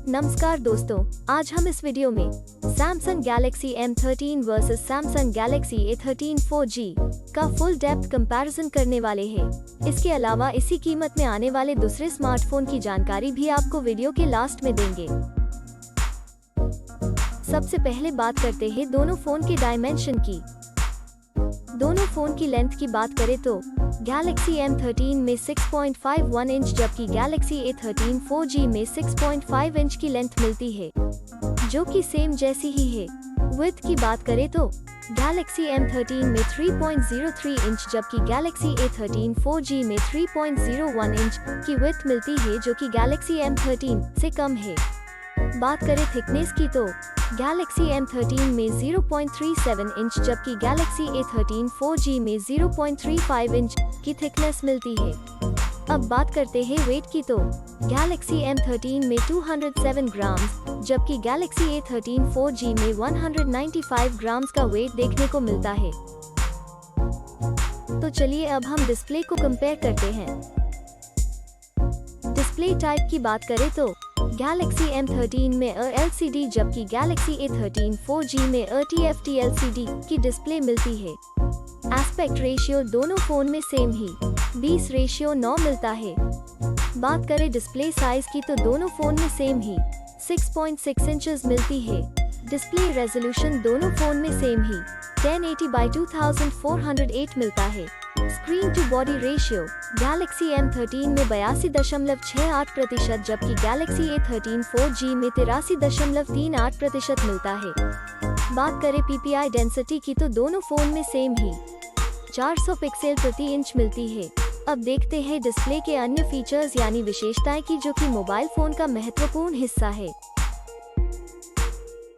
नमस्कार दोस्तों, आज हम इस वीडियो में Samsung Galaxy M13 versus Samsung Galaxy A13 4G का फुल डेप्थ कंपैरिजन करने वाले हैं। इसके अलावा इसी कीमत में आने वाले दूसरे स्मार्टफोन की जानकारी भी आपको वीडियो के लास्ट में देंगे। सबसे पहले बात करते हैं दोनों फोन के डायमेंशन की। दोनों फोन की लेंथ की बात करें तो Galaxy M13 में 6.51 इंच जबकि Galaxy A13 4G में 6.5 इंच की लेंथ मिलती है, जो कि सेम जैसी ही है। विड्थ की बात करें तो Galaxy M13 में 3.03 इंच जबकि Galaxy A13 4G में 3.01 इंच की विड्थ मिलती है, जो कि Galaxy M13 से कम है। बात करें थिकनेस की तो Galaxy M13 में 0.37 इंच जबकि Galaxy A13 4G में 0.35 इंच की थिकनेस मिलती है। अब बात करते हैं वेट की तो Galaxy M13 में 207 ग्राम जबकि Galaxy A13 4G में 195 ग्राम्स का वेट देखने को मिलता है। तो चलिए अब हम डिस्प्ले को कंपेयर करते हैं। डिस्प्ले टाइप की बात करें तो Galaxy M13 में LCD जबकि Galaxy A13 4G में TFT LCD की डिस्प्ले मिलती है। एस्पेक्ट रेशियो दोनों फोन में सेम ही 20:9 मिलता है। बात करें डिस्प्ले साइज की तो दोनों फोन में सेम ही 6.6 इंचेस मिलती है। डिस्प्ले रेजोल्यूशन दोनों फोन में सेम ही 1080x2408 मिलता है। Screen to body ratio Galaxy M13 में 82.68% जबकि Galaxy A13 4G में 83.38% मिलता है। बात करें PPI डेंसिटी की तो दोनों फोन में सेम ही 400 पिक्सल प्रति इंच मिलती है। अब देखते हैं डिस्प्ले के अन्य फीचर्स यानी विशेषताएं की, जो कि मोबाइल फोन का महत्वपूर्ण हिस्सा है।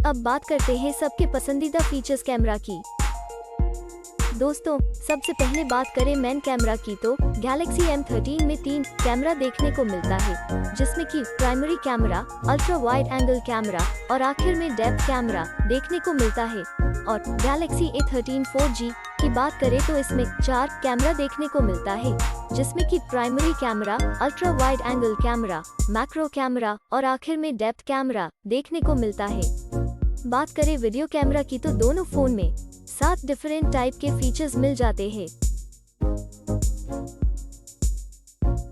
अब बात करते हैं सबके पसंदीदा फीचर्स कैमरा की। दोस्तों, सबसे पहले बात करें मेन कैमरा की तो Galaxy M13 में 3 कैमरा देखने को मिलता है, जिसमें कि primary camera, ultra wide angle camera और आखिर में डेप्थ कैमरा देखने को मिलता है। और Galaxy A13 4G की बात करें तो इसमें 4 कैमरा देखने को मिलता है, जिसमें कि primary camera, ultra wide angle camera, macro camera और आखिर में डेप्थ कैमरा देखने को मिलता है। बात करें वीडियो कैमरा की तो दोनों फोन में 7 डिफरेंट टाइप के फीचर्स मिल जाते हैं।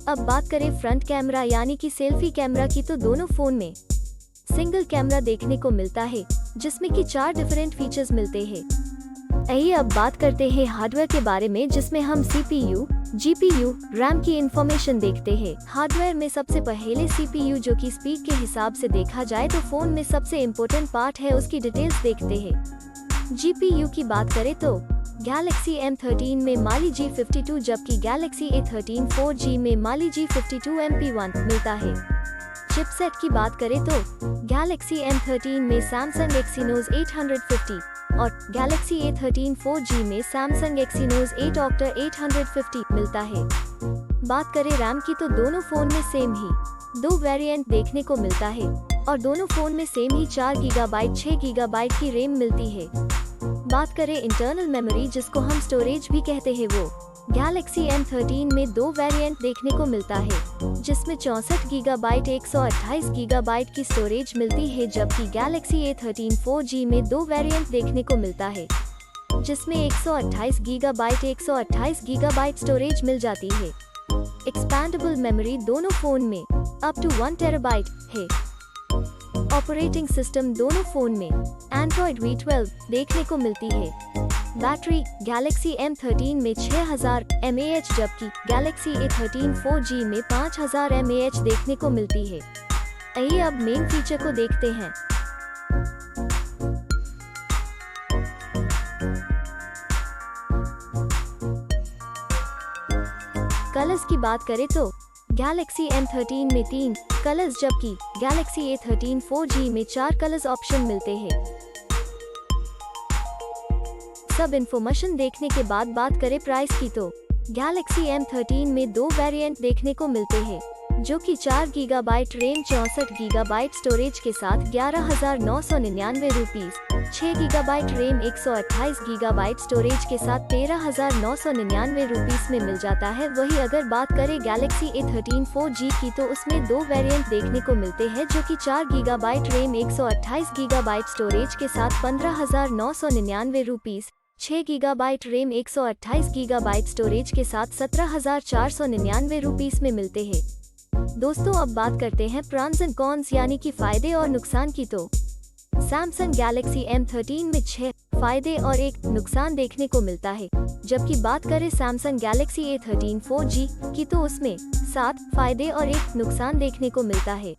अब बात करें फ्रंट कैमरा यानी कि सेल्फी कैमरा की तो दोनों फोन में सिंगल कैमरा देखने को मिलता है, जिसमें कि 4 डिफरेंट फीचर्स मिलते हैं। आइए अब बात करते हैं हार्डवेयर के बारे में, जिसमें हम CPU, GPU, RAM की इंफॉर्मेशन देखते हैं। हार्डवेयर में सबसे पहले CPU, जो कि स्पीड के हिसाब से देखा जाए तो फोन में सबसे इम्पोर्टेंट पार्ट है, उसकी डिटेल्स देखते हैं। GPU की बात करें तो Galaxy M13 में Mali G52 जबकि Galaxy A13 4G में Mali G52 MP1 मिलता है। चिपसेट की बात करें तो Galaxy M13 में Samsung Exynos 850 और Galaxy A13 4G में Samsung Exynos 8 Octa 850 मिलता है। बात करें RAM की तो दोनों फोन में सेम ही 2 वेरिएंट देखने को मिलता है और दोनों फोन में सेम ही 4 GB 6 GB की रैम मिलती है। बात करें इंटरनल मेमोरी, जिसको हम स्टोरेज भी कहते हैं, वो Galaxy M13 में 2 वेरिएंट देखने को मिलता है, जिसमें 64 GB 128 GB की स्टोरेज मिलती है, जबकि Galaxy A13 4G में 2 वेरिएंट देखने को मिलता है, जिसमें 128 GB 128 GB स्टोरेज मिल जाती है। एक्सपैंडेबल मेमोरी दोनों फोन में अप टू 1 TB है। ऑपरेटिंग सिस्टम दोनों फोन में Android V12 देखने को मिलती है। बैटरी Galaxy M13 में 6000 mAh जबकि Galaxy A13 4G में 5000 mAh देखने को मिलती है। आइए अब मेन फीचर को देखते हैं। कलर्स की बात करें तो Galaxy M13 में 3 कलर्स जबकि Galaxy A13 4G में 4 कलर्स ऑप्शन मिलते हैं। सब इन्फॉर्मेशन देखने के बाद बात करें प्राइस की तो Galaxy M13 में 2 वेरिएंट देखने को मिलते हैं, जो कि 4 गीगाबाइट रैम 64 गीगाबाइट स्टोरेज के साथ 11,999 rupees, 6 gigabyte RAM 128 gigabyte storage के साथ 13,999 रुपीस में मिल जाता है। वही अगर बात करें गैलेक्सी A13 4G की तो उसमें दो वेरिएंट देखने को मिलते हैं, जो कि 4 गीगाबाइट रैम 128 गीगाबाइट स्टोरेज के साथ 15,999 rupees, 6 gigabyte RAM 128 gigabyte storage के साथ 17,499 रुपीस में मिलते हैं। दोस्तों अब बात करते हैं प्रॉन्स एंड कॉन्स यानी कि फायदे और नुकसान की। तो सैमसंग गैलेक्सी M13 में 6 फायदे और 1 नुकसान देखने को मिलता है, जबकि बात करें सैमसंग गैलेक्सी A13 4G की तो उसमें 7 फायदे और 1 नुकसान देखने को मिलता है।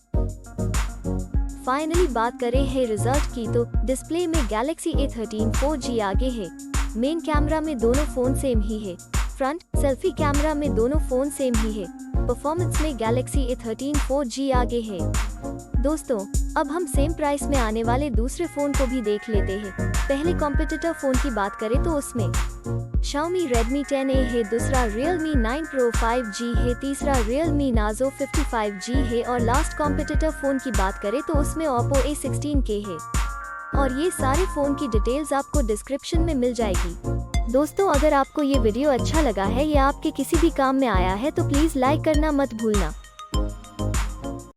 फाइनली बात करें है रिजल्ट की तो डिस्प्ले में गैलेक्सी A13 4G आगे है। मेन कैमरा में दोनों फोन सेम ही है। फ्रंट सेल्फी कैमरा में दोनों फोन सेम ही है। परफॉर्मेंस में गैलेक्सी A13 4G आगे है। दोस्तों अब हम सेम प्राइस में आने वाले दूसरे फोन को भी देख लेते हैं। पहले कॉम्पिटिटर फोन की बात करें तो उसमें Xiaomi Redmi 10A है, दूसरा Realme 9 Pro 5G है, तीसरा Realme Narzo 55G है और लास्ट कॉम्पिटिटर फोन की बात करें तो उसमें Oppo A16K है। और ये सारे फोन की डिटेल्स आपको डिस्क्रिप्शन में मिल जाएगी। दोस्तों अगर आपको ये वीडियो अच्छा लगा है या आपके किसी भी काम में आया है तो प्लीज लाइक करना मत भूलना।